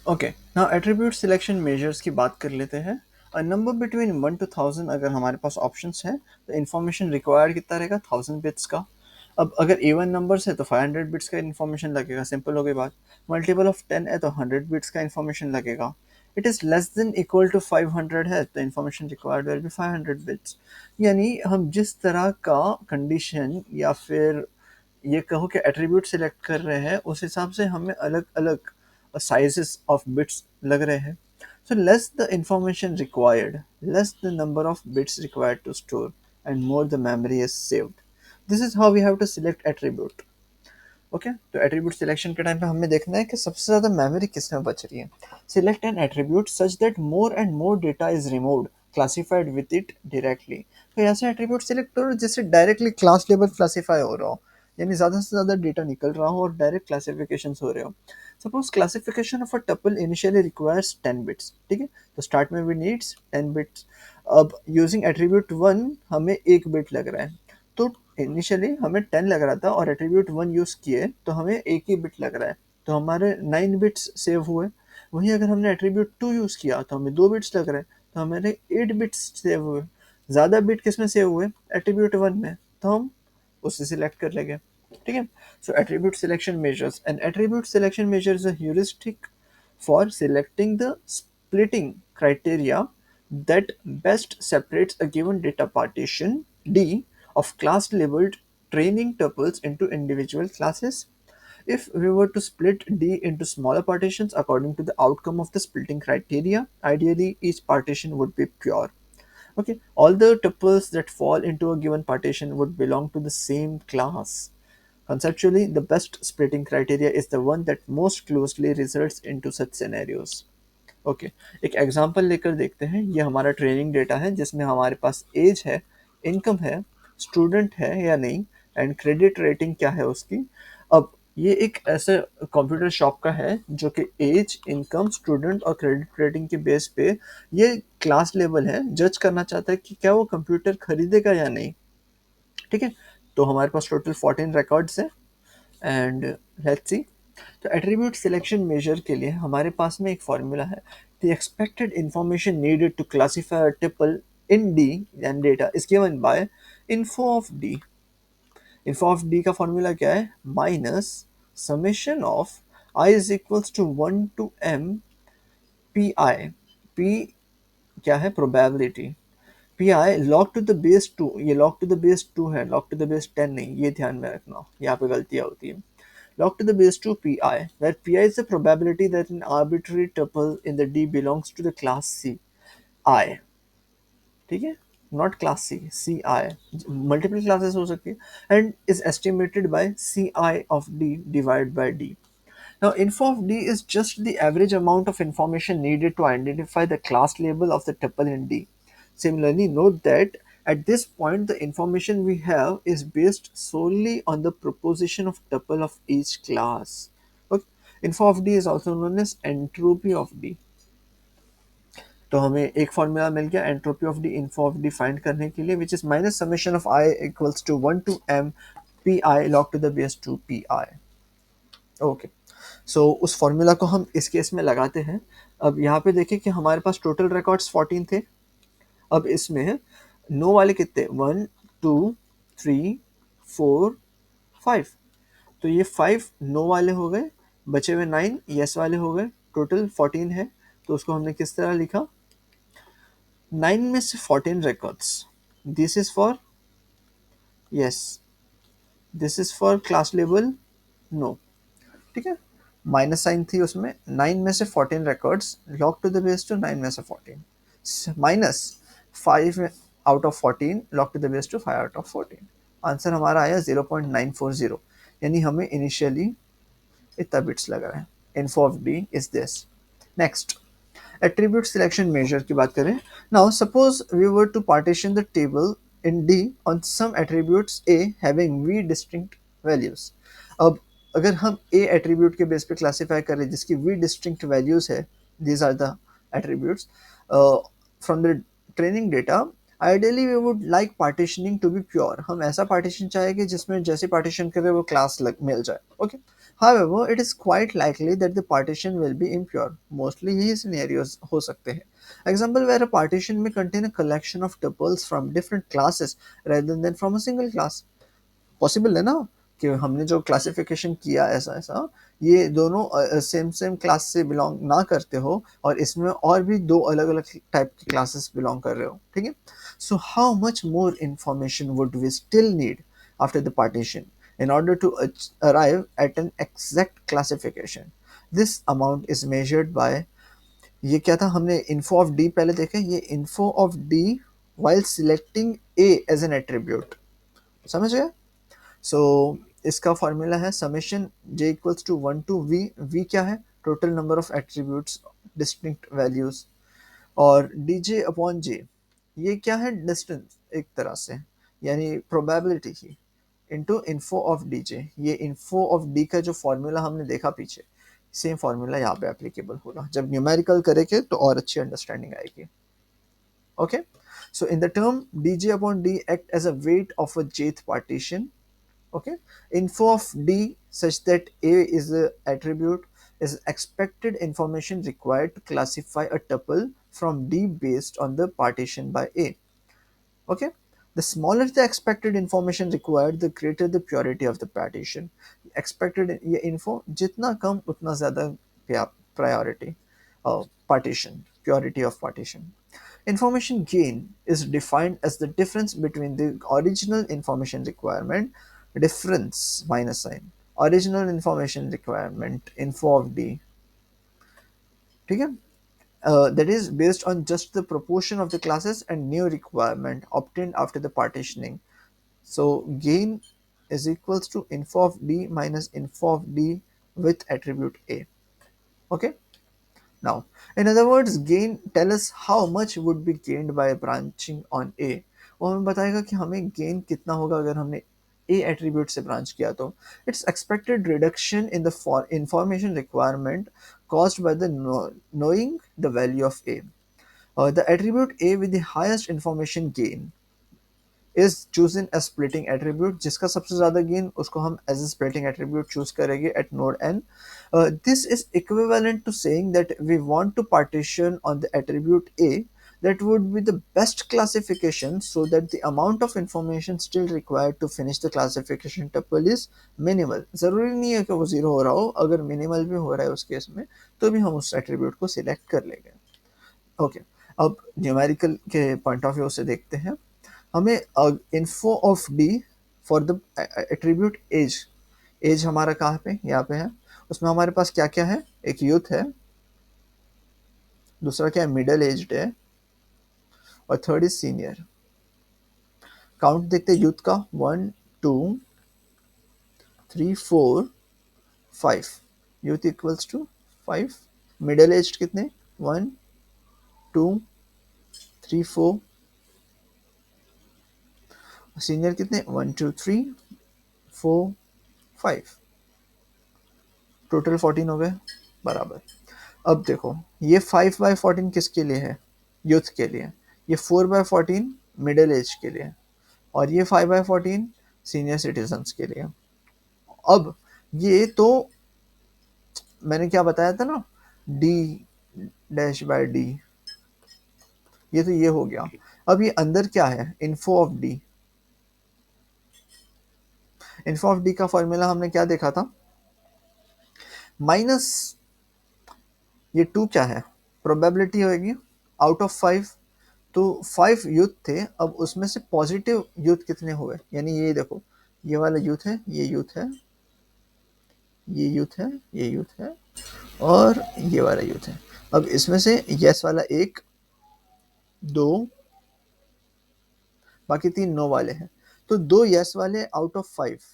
Okay, now attribute selection measures की बात कर लेते हैं। अ नंबर बिटवीन 1 टू 1000 अगर हमारे पास ऑप्शंस हैं तो इन्फॉर्मेशन रिक्वायर्ड कितना रहेगा 1000 बिट्स का। अब अगर इवन नंबर्स है तो 500 बिट्स का इन्फॉर्मेशन लगेगा, सिंपल हो गई बात। मल्टीपल ऑफ 10 है तो 100 बिट्स का इन्फॉर्मेशन लगेगा। It is less than equal to 500 है तो information required will be 500 bits. यानी हम जिस तरह का कंडीशन या फिर ये कहो कि एट्रीब्यूट सिलेक्ट कर रहे हैं उस हिसाब से हमें अलग अलग sizes of bits लग रहे हैं। So less the information required, less the number of bits required to store, and more the memory is saved. This is how we have to select attribute. Okay, तो attribute selection के time पे हमें देखना है कि सबसे ज़्यादा memory किसमें बच रही है। Select an attribute such that more and more data is removed classified with it directly. तो ऐसे एट्रीब्यूट सिलेक्ट करो जिससे डायरेक्टली क्लास लेवल क्लासीफाई हो रहा हो, यानी ज़्यादा से ज़्यादा डेटा निकल रहा हो और डायरेक्ट क्लासिफिकेशन हो रहे हो। Suppose classification of a tuple initially requires 10 bits, ठीक है, तो स्टार्ट में वी नीड्स 10 बिट्स। अब यूजिंग एट्रीब्यूट 1 हमें 1 बिट लग रहा है, तो इनिशियली हमें 10 लग रहा था और एट्रीब्यूट 1 यूज़ किए तो हमें एक ही बिट लग रहा है, तो हमारे 9 बिट्स सेव हुए। वहीं अगर हमने एट्रीब्यूट 2 यूज़ किया तो हमें 2 बिट्स लग रहे हैं, तो हमारे 8 बिट्स सेव हुए। ज़्यादा बिट किस में सेव हुए, एट्रीब्यूट 1 में, तो हम उसे सिलेक्ट कर लेंगे। ठीक है, so attribute selection measures and attribute selection measures a heuristic for selecting the splitting criteria that best separates a given data partition D of class labeled training tuples into individual classes. If we were to split D into smaller partitions according to the outcome of the splitting criteria, ideally each partition would be pure. Okay, all the tuples that fall into a given partition would belong to the same class. Conceptually, the best splitting criteria is the one that most closely results into such scenarios. Okay, एक example लेकर देखते हैं। ये हमारा training data है जिसमें हमारे पास as है, इनकम है, स्टूडेंट है या नहीं, एंड क्रेडिट रेटिंग क्या है उसकी। अब ये एक ऐसे कंप्यूटर शॉप का है जो कि एज, इनकम, स्टूडेंट और क्रेडिट रेटिंग के बेस पे ये क्लास लेवल है, जज करना चाहता है कि क्या वो कंप्यूटर खरीदेगा या नहीं। ठीक है, तो हमारे पास टोटल 14 रिकॉर्ड्स हैं एंड लेट्स सी। तो एट्रीब्यूट सिलेक्शन मेजर के लिए हमारे पास में एक फॉर्मूला है। The expected information needed to classify a triple in D and data is given by info of D. Info of D का फॉर्मूला क्या है, minus summation of i is equals to 1 to m p i. P क्या है, probability. P I log to the base 2, ये log to the base 2 है, log to the base 10 नहीं, ये ध्यान में रखना, यहाँ पे गलतियाँ होती है। Log to the base 2 pi, where pi is the probability that an arbitrary tuple in the D belongs to the class C I. ठीक है, not class C, C i, multiple classes हो सकती है, and is estimated by C i of D divide by D. Now, info of D is just the average amount of information needed to identify the class label of the tuple in D. Similarly, note that at this point, the information we have is based solely on the proposition of tuple of each class. Okay. Info of D is also known as entropy of D. तो हमें एक formula मिल गया entropy of D, info of D find करने के लिए, which is minus summation of I equals to 1 to m P I log to the base 2 P I. Okay, so उस formula को हम इस केस में लगाते हैं। अब यहाँ पे देखें कि हमारे पास टोटल रिकॉर्ड्स 14 थे। अब इसमें नो वाले कितने, 1 2 3 4 5, तो ये 5 नो वाले हो गए, बचे हुए 9 यस वाले हो गए, टोटल 14 है। तो उसको हमने किस तरह लिखा, 9 में से 14 records, this is for yes, this is for class level no. ठीक है, माइनस साइन थी उसमें, 9 में से 14 records, log to the base two 9 में से 14 minus 5 out of 14 log to the base two 5 out of 14। Answer हमारा आया 0.940, यानी हमें इनिशियली इतना बिट्स लग रहा है। Info of D is this. Next, attribute selection measure की बात करें। Now suppose we were to partition the table in D on some attributes A having V distinct values. अब अगर हम A attribute के बेस पे क्लासीफाई करें जिसकी V distinct values है, these are the attributes from the training data, ideally we would like partitioning to be pure. हम ऐसा partition चाहेंगे जिसमें जैसे partition करें वो class मिल जाए। Okay, However, it is quite likely that the partition will be impure. Mostly यही scenarios हो सकते हैं. Example where a partition may contain a collection of tuples from different classes rather than from a single class. Possible है ना कि हमने जो classification किया ऐसा ऐसा ये दोनों सेम सेम क्लास से बिलोंग ना करते हो और इसमें और भी दो अलग अलग टाइप की क्लासेस बिलोंग कर रहे हो. ठीक है. So how much more information would we still need after the partition in order to arrive at an exact classification. This amount is measured by ये क्या था हमने info of D पहले देखे ये info of D while selecting A as an attribute. समझ गए. सो इसका फॉर्मूला है summation j equals to 1 to v. v क्या है total number of attributes distinct values और dj अपॉन j ये क्या है डिस्टेंस एक तरह से यानी प्रोबेबिलिटी की इनटू इन्फो ऑफ dj. ये इन्फो ऑफ d का जो फॉर्मूला हमने देखा पीछे सेम फॉर्मूला यहाँ पे एप्लीकेबल होगा जब न्यूमेरिकल करेंगे तो और अच्छी अंडरस्टैंडिंग आएगी. Okay, so in the term dj upon d act as a weight of a jth partition. Okay, info of d such that a is the attribute is expected information required to classify a tuple from d based on the partition by a. Okay, the smaller the expected information required the greater the purity of the partition. Expected ये info जितना कम उतना ज़्यादा priority partition purity of partition. Information gain is defined as the difference between the original information requirement, difference minus sign, original information requirement, info of D. ठीक है? That is based on just the proportion of the classes and new requirement obtained after the partitioning. So gain is equals to info of D minus info of D with attribute A. Okay? Now, in other words, gain tell us how much would be gained by branching on A. वो हमें बताएगा कि हमें gain कितना होगा अगर हमने A attribute से branch किया तो. It's expected reduction in the information requirement caused by the knowing the value of A. The attribute A with the highest information gain is chosen as splitting attribute. जिसका सबसे ज़्यादा gain उसको हम as a splitting attribute choose करेंगे at node n. This is equivalent to saying that we want to partition on the attribute A that would be the best classification so that the amount of information still required to finish the classification tuple is minimal. ज़रूरी नहीं है कि वो zero हो रहा हो अगर minimal भी हो रहा है उस केस में तो भी हम उस एट्रीब्यूट को सिलेक्ट कर लेंगे. ओके, अब न्यूमेरिकल के पॉइंट ऑफ व्यू से देखते हैं. हमें info of D for the attribute age. Age हमारा कहाँ पे यहाँ पे है. उसमें हमारे पास क्या क्या है. एक यूथ है, दूसरा क्या है मिडल एज्ड है और थर्ड इज सीनियर. काउंट देखते हैं यूथ का 1 2 3 4 5. Youth equals to 5. Middle aged कितने 1 2 3 4. सीनियर कितने 1 2 3 4 5. टोटल 14 हो गए बराबर. अब देखो ये 5/14 किसके लिए है यूथ के लिए. ये 4/14 मिडिल एज के लिए और ये 5/14 सीनियर सिटीजन्स के लिए. अब ये तो मैंने क्या बताया था ना डी डैश बाय डी ये तो ये हो गया. अब ये अंदर क्या है info of D. Info of D का फॉर्मूला हमने क्या देखा था माइनस ये 2 क्या है प्रोबेबिलिटी होगी आउट ऑफ 5. तो 5 यूथ थे अब उसमें से पॉजिटिव यूथ कितने हुए यानी ये देखो ये वाला यूथ है ये यूथ है ये यूथ है ये यूथ है और ये वाला यूथ है. अब इसमें से यस वाला 1 2 बाकी 3 नो वाले हैं तो 2 यस वाले out of 5.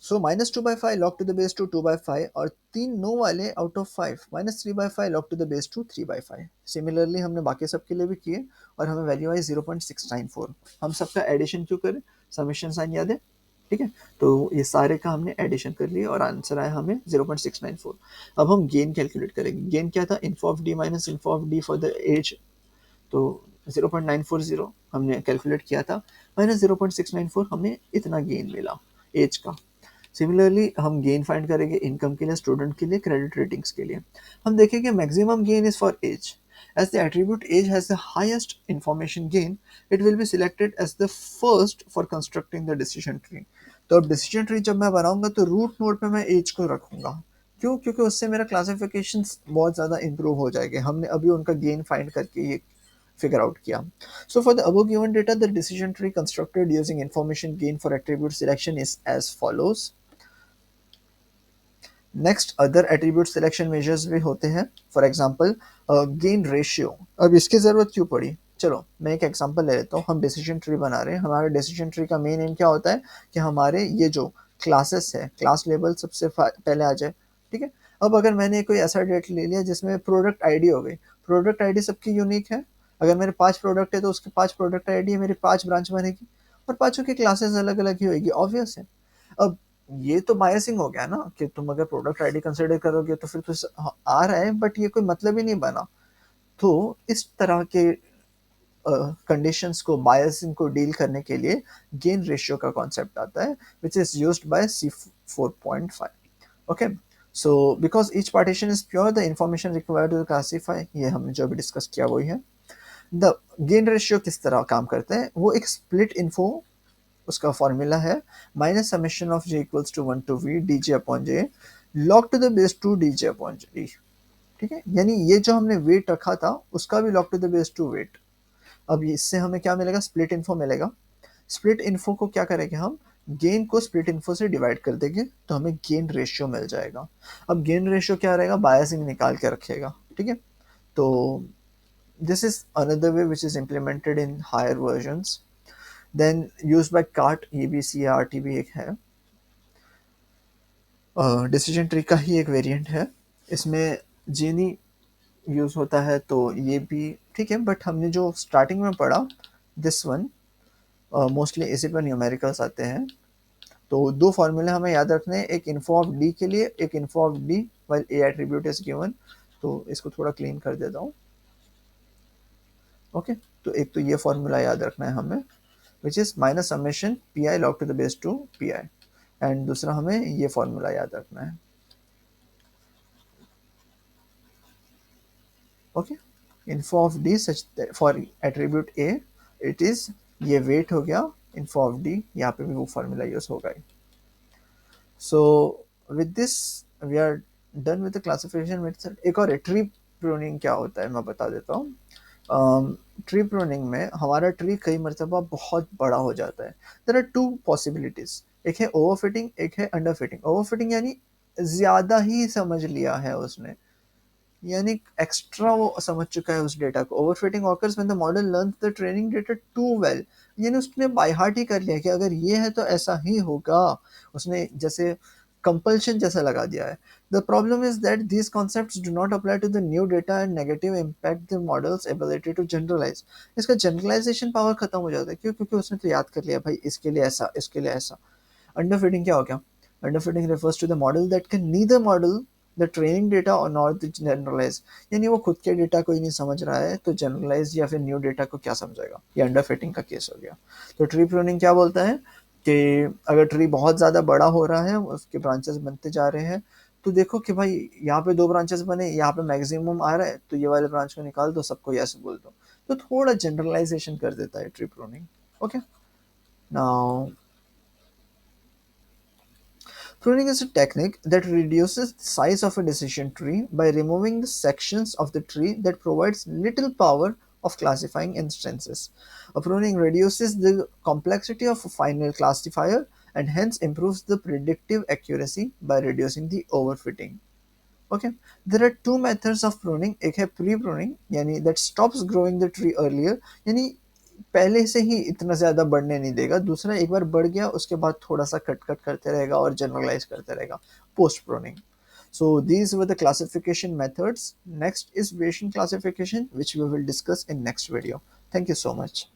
So -2/5 log to the base 2 2/5 और 3 नो वाले out of 5 -3/5 log to the base 2 3/5. Similarly हमने बाकी सब के लिए भी किए और हमें वैल्यू आई 0.694. हम सबका एडिशन क्यों करें समेशन साइन याद है ठीक है. तो ये सारे का हमने एडिशन कर लिया और आंसर आया हमें 0.694. अब हम गेन कैलकुलेट करेंगे. गेन क्या था info of D minus info of D for the age. तो 0.940 हमने कैलकुलेट किया था माइनस 0.694 हमें इतना गेन मिला एज का. सिमिलरली हम गेन फाइंड करेंगे इनकम के लिए, स्टूडेंट के लिए, क्रेडिट रेटिंग्स के लिए। हम देखेंगे maximum gain is for age, as the attribute age has the highest information gain, it will be selected as the first for constructing the decision tree। तो अब decision tree जब मैं बनाऊंगा तो रूट नोड पे मैं एज को रखूंगा। क्यों? क्योंकि उससे मेरा क्लासिफिकेशन बहुत ज़्यादा इंप्रूव हो जाएंगे। हमने अभी उनका गेन फाइंड करके ये figure out किया। So for the above given data, the decision tree constructed using information gain for attribute selection is as follows। Next other attribute selection measures भी होते हैं, फॉर एग्जांपल गेन रेशियो। अब इसकी ज़रूरत क्यों पड़ी? चलो मैं एक एग्जांपल ले लेता हूँ। हम डिसीजन ट्री बना रहे हैं, हमारे डिसीजन ट्री का मेन एम क्या होता है कि हमारे ये जो क्लासेस है, क्लास लेवल सबसे पहले आ जाए, ठीक है। अब अगर मैंने कोई ऐसा डेट ले लिया जिसमें प्रोडक्ट आईडी हो गई, प्रोडक्ट आईडी सबकी यूनिक है। अगर मेरे 5 प्रोडक्ट है तो उसके 5 प्रोडक्ट आईडी है, मेरी 5 ब्रांच बनेगी और पाँचों की क्लासेस अलग अलग ही होगी, ऑब्वियस है। अब ये तो बायसिंग हो गया ना कि तुम अगर प्रोडक्ट आईडी कंसिडर करोगे तो फिर तो आ रहा है, बट ये कोई मतलब ही नहीं बना। तो इस तरह के कंडीशंस को, बायसिंग को डील करने के लिए गेन रेशियो का कॉन्सेप्ट आता है, which is used by C4.5। Okay, so because each partition is pure, the information required to classify, ये हमने जो अभी डिस्कस किया वही है। द गेन रेशियो किस तरह काम करता है? वो एक स्प्लिट इन्फो, उसका फॉर्मूला है minus summation of J equals to 1 to V D J upon J log to the base 2 D J upon J. ठीक है, यानी ये जो हमने वेट रखा था उसका भी log to the base 2 weight. अब इससे हमें क्या मिलेगा? स्प्लिट इन्फो मिलेगा। स्प्लिट इन्फो को क्या करेंगे हम? गेन को स्प्लिट इन्फो से डिवाइड कर देंगे तो हमें गेन रेशियो मिल जाएगा। अब गेन रेशियो क्या रहेगा? बायसिंग निकाल के रखेगा। ठीक है, तो this is another way which is implemented in higher versions. Then use by CART, ये भी CART भी एक है, डिसीजन ट्री का ही एक वेरिएंट है। इसमें जीनी यूज होता है तो ये भी ठीक है, बट हमने जो स्टार्टिंग में पढ़ा दिस वन, मोस्टली इसी पर न्यूमेरिकल्स आते हैं। तो दो फॉर्मूले हमें याद रखने हैं, एक इन्फो ऑफ डी के लिए, एक info of D while A attribute is given. तो इसको थोड़ा क्लीन कर देता हूँ। ओके, तो एक तो ये फॉर्मूला याद रखना है हमें, विच is minus summation P I log to the base 2 P I, and दूसरा हमें ये फॉर्मूला याद रखना है। Okay, info of D such for attribute A it is, ये वेट हो गया, इन्फो ऑफ डी, यहाँ पे भी वो फॉर्मूला यूज होगा ही। So with this we are done with the classification method. एक और ट्री प्रूनिंग क्या होता है मैं बता देता हूँ। ट्री प्रूनिंग में हमारा ट्री कई मरतबा बहुत बड़ा हो जाता है। देयर आर टू पॉसिबिलिटीज, एक है ओवरफिटिंग, एक है अंडर फिटिंग। ओवरफिटिंग यानी ज्यादा ही समझ लिया है उसने, यानी एक्स्ट्रा वो समझ चुका है उस डेटा को। Overfitting occurs when the model learns the training data too well, यानी उसने बाय हार्ट ही कर लिया कि अगर ये है तो ऐसा ही होगा, उसने जैसे कंपल्शन जैसा लगा दिया है। The problem is that these concepts do not apply to the new data and negative impact the model's ability to generalise. इसका जनरलाइजेशन पावर खत्म हो जाता है। क्यों? क्योंकि उसने तो याद कर लिया भाई इसके लिए ऐसा, इसके लिए ऐसा। अंडरफिटिंग क्या हो गया? Underfitting refers to the model that can neither model the training data or nor the generalize, यानी वो खुद के डेटा को ही नहीं समझ रहा है तो जनरलाइज या फिर न्यू डेटा को क्या समझेगा। ये अंडरफिटिंग का केस हो गया। तो ट्री प्रूनिंग क्या बोलता है कि अगर ट्री बहुत ज़्यादा बड़ा हो रहा है, उसके ब्रांचेस बनते जा रहे हैं, तो देखो कि भाई यहाँ पे 2 ब्रांचेस बने, यहाँ पे मैक्सिमम आ रहा है तो ये वाले ब्रांच को निकाल दो, सबको यस बोल दो। तो थोड़ा जनरलाइजेशन कर देता है tree pruning. Okay, now pruning is a technique that reduces the size of a decision tree by removing the sections of the tree that provides little power of classifying instances. A pruning reduces the complexity of a final classifier and hence improves the predictive accuracy by reducing the overfitting. Okay, there are two methods of pruning. एक है pre pruning, यानी that stops growing the tree earlier, यानी पहले से ही इतना ज्यादा बढ़ने नहीं देगा। दूसरा, एक बार बढ़ गया उसके बाद थोड़ा सा कट कट करते रहेगा और जनरलाइज करते रहेगा, post pruning. So these were the classification methods. Next is Bayesian classification, which we will discuss in next video. Thank you so much.